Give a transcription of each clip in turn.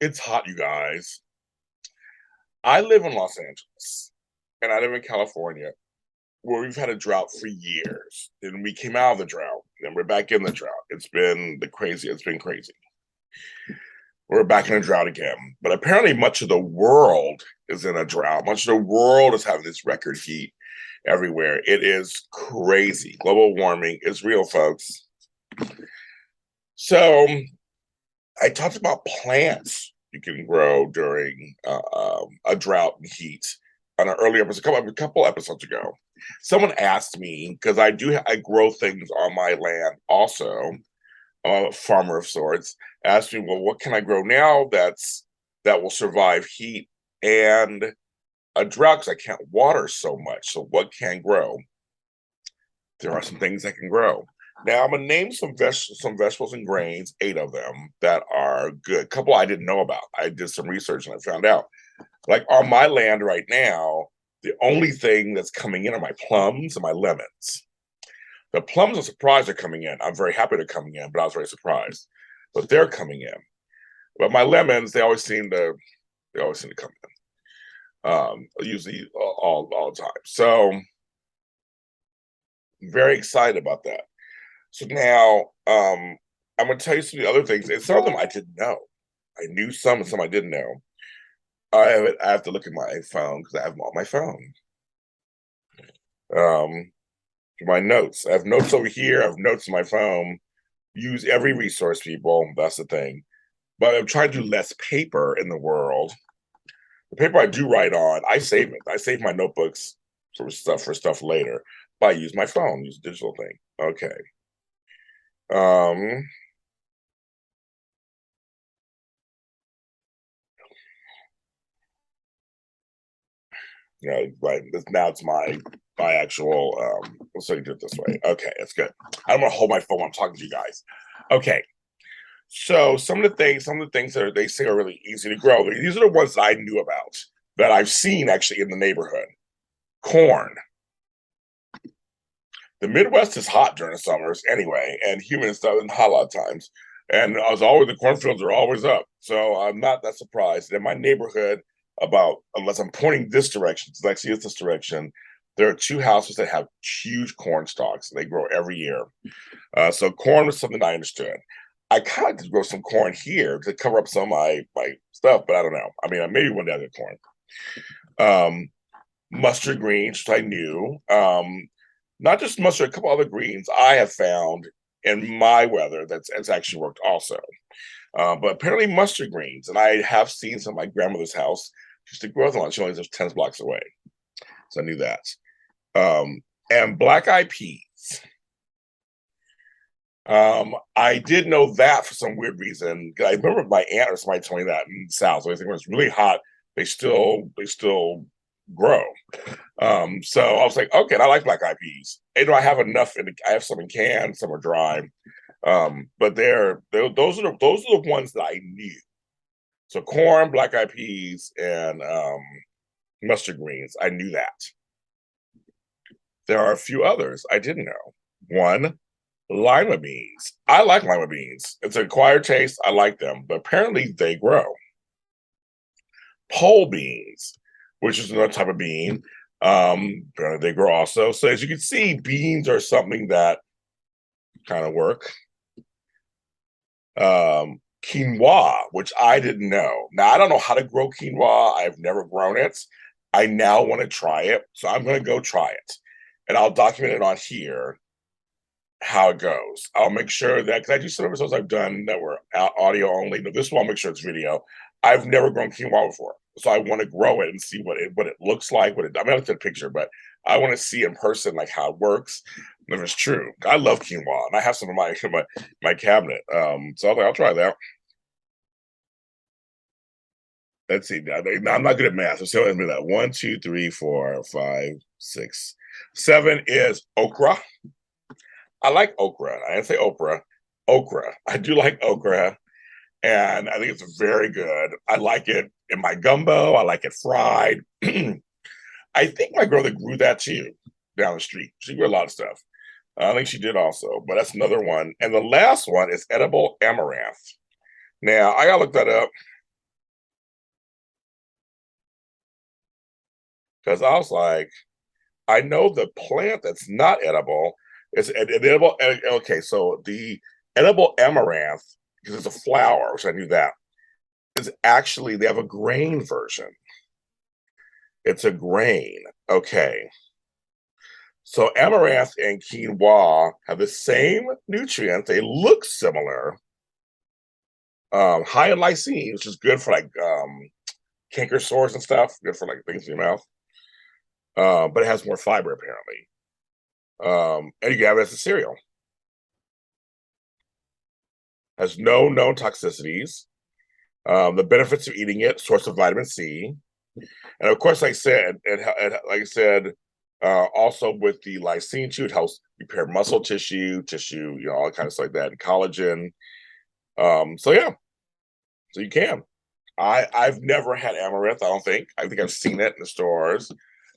It's hot, you guys. I live in Los Angeles and I live in California where we've had a drought for years. And we came out of the drought and we're back in the drought. It's been crazy. We're back in a drought again. But apparently, much of the world is in a drought. Much of the world is having this record heat everywhere. It is crazy. Global warming is real, folks. So I talked about plants you can grow during a drought and heat on an earlier episode, a couple episodes ago. Someone asked me because I grow things on my land also. I'm a farmer of sorts. Asked me, well, what can I grow now that will survive heat and a drought? Because I can't water so much. So what can grow? There are some things that can grow. Now I'm gonna name some vegetables and grains, 8 of them that are good. A couple I didn't know about. I did some research and I found out. Like on my land right now, the only thing that's coming in are my plums and my lemons. The plums are surprised they're coming in. I'm very happy they're coming in, but I was very surprised. But they're coming in. But my lemons, they always seem to come in. Usually all the time. So I'm very excited about that. So now I'm gonna tell you some of the other things, and some of them I didn't know. I knew some and some I didn't know. I have to look at my phone because I have them on my phone. Um, my notes. I have notes over here. I have notes on my phone. Use every resource, people. That's the thing. But I'm trying to do less paper in the world. The paper I do write on, I save it. I save my notebooks for stuff later. But I use my phone, use a digital thing. Okay. Um, right. Now it's my actual let's say do it this way. Okay, that's good. I don't want to hold my phone when I'm talking to you guys. Okay. So some of the things that they say are really easy to grow. These are the ones that I knew about that I've seen actually in the neighborhood. Corn. The Midwest is hot during the summers anyway, and humid and stuff and hot a lot of times. And I was always the cornfields are always up. So I'm not that surprised. In my neighborhood, about unless I'm pointing this direction, Lexi is this direction, there are 2 houses that have huge corn stalks. They grow every year. So corn was something I understood. I kind of could grow some corn here to cover up some of my stuff, but I don't know. I mean, maybe one day I'll get corn. Um, Mustard greens, which I knew. Not just mustard, a couple other greens I have found in my weather that's actually worked also. But apparently mustard greens, and I have seen some of my grandmother's house. She used to grow them on. She only lives 10 blocks away, so I knew that. And black eyed peas. I did know that for some weird reason. I remember my aunt or somebody told me that in the South. So I think when it's really hot, they still grow. So I was like, okay, I like black eyed peas. And I have enough I have some in cans, some are dry. But those are the ones that I knew. So corn, black eyed peas, and mustard greens. I knew that. There are a few others I didn't know. One, lima beans. I like lima beans. It's an acquired taste. I like them, but apparently they grow. Pole beans, which is another type of bean. They grow also. So as you can see, beans are something that kind of work. Quinoa, which I didn't know. Now I don't know how to grow quinoa. I've never grown it. I now want to try it, so I'm going to go try it, and I'll document it on here how it goes. I'll make sure that because I do some episodes I've done that were audio only, but this one I'll make sure it's video. I've never grown quinoa before, so I want to grow it and see what it looks like. I mean, I looked at a picture, but I want to see in person like how it works. If it's true, I love quinoa, and I have some in my cabinet. So I'll try that. Let's see. Now, I'm not good at math. So let me that 1, 2, 3, 4, 5, 6, 7 is okra. I like okra. I didn't say okra. Okra. I do like okra, and I think it's very good. I like it in my gumbo. I like it fried. I think my girl that grew that too down the street. She grew a lot of stuff. I think she did also, but that's another one. And the last one is edible amaranth. Now I gotta look that up. because I was like, I know the plant that's not edible is an edible. Okay, so the edible amaranth, because it's a flower, which I knew that, is actually, they have a grain version. It's a grain. Okay. So amaranth and quinoa have the same nutrients. They look similar. High in lysine, which is good for like canker sores and stuff, good for like things in your mouth. But it has more fiber apparently. And you can have it as a cereal. Has no known toxicities. The benefits of eating it: source of vitamin C, and of course, like I said, like I said, also with the lysine too, it helps repair muscle tissue, all kind of stuff like that, and collagen. So yeah, so you can. I've never had amaranth. I don't think. I think I've seen it in the stores,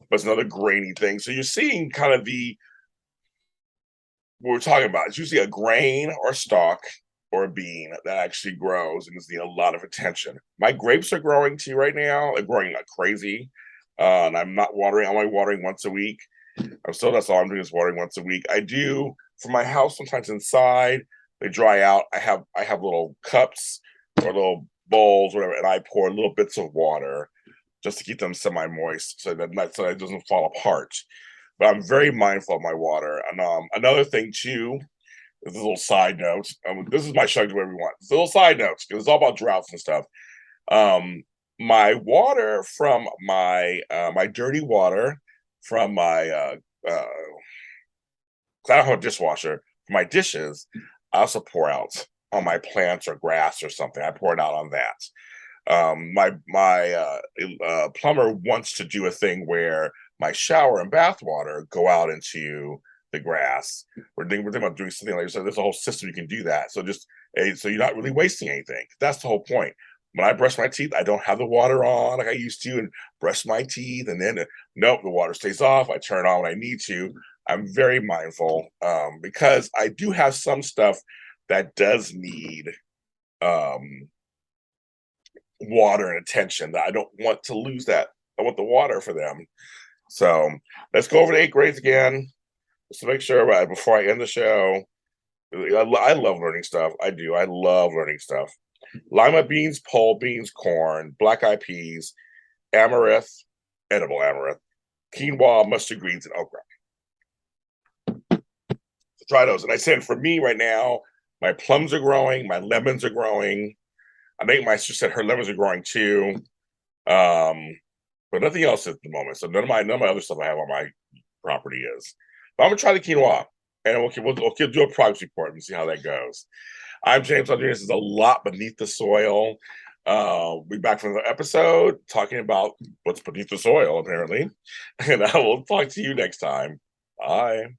but it's another grainy thing. So you're seeing kind of the what we're talking about. It's usually a grain or stalk or a bean that actually grows and is needing a lot of attention. My grapes are growing too right now. They're growing like crazy. And I'm not watering. I'm only watering once a week. I'm still, that's all I'm doing is watering once a week. I do for my house sometimes inside. They dry out. I have little cups or little bowls, whatever, and I pour little bits of water just to keep them semi-moist so that it doesn't fall apart. But I'm very mindful of my water. And another thing too, this is a little side note. This is my show, do whatever you want. It's a little side notes because it's all about droughts and stuff. My water from my dirty water from my uh, I don't have a dishwasher for my dishes. I also pour out on my plants or grass or something. I pour it out on that. My plumber wants to do a thing where my shower and bath water go out into the grass. We're thinking about doing something like so. There's a whole system you can do that. So you're not really wasting anything. That's the whole point. When I brush my teeth, I don't have the water on like I used to, and brush my teeth, and then nope, the water stays off. I turn it on when I need to. I'm very mindful because I do have some stuff that does need um, water and attention that I don't want to lose that. I want the water for them. So let's go over the 8 grades again, just to make sure before I end the show. I love learning stuff. I do. I love learning stuff. Lima beans, pole beans, corn, black eyed peas, amaranth, edible amaranth, quinoa, mustard greens, and okra. So try those. And I said for me right now, my plums are growing, my lemons are growing. I think my sister said her lemons are growing too. But nothing else at the moment. So none of my other stuff I have on my property is. But I'm gonna try the quinoa, and we'll do a progress report and see how that goes. I'm James. I'm doing this is a lot beneath the soil. We'll be back from the episode talking about what's beneath the soil, apparently. And I will talk to you next time. Bye.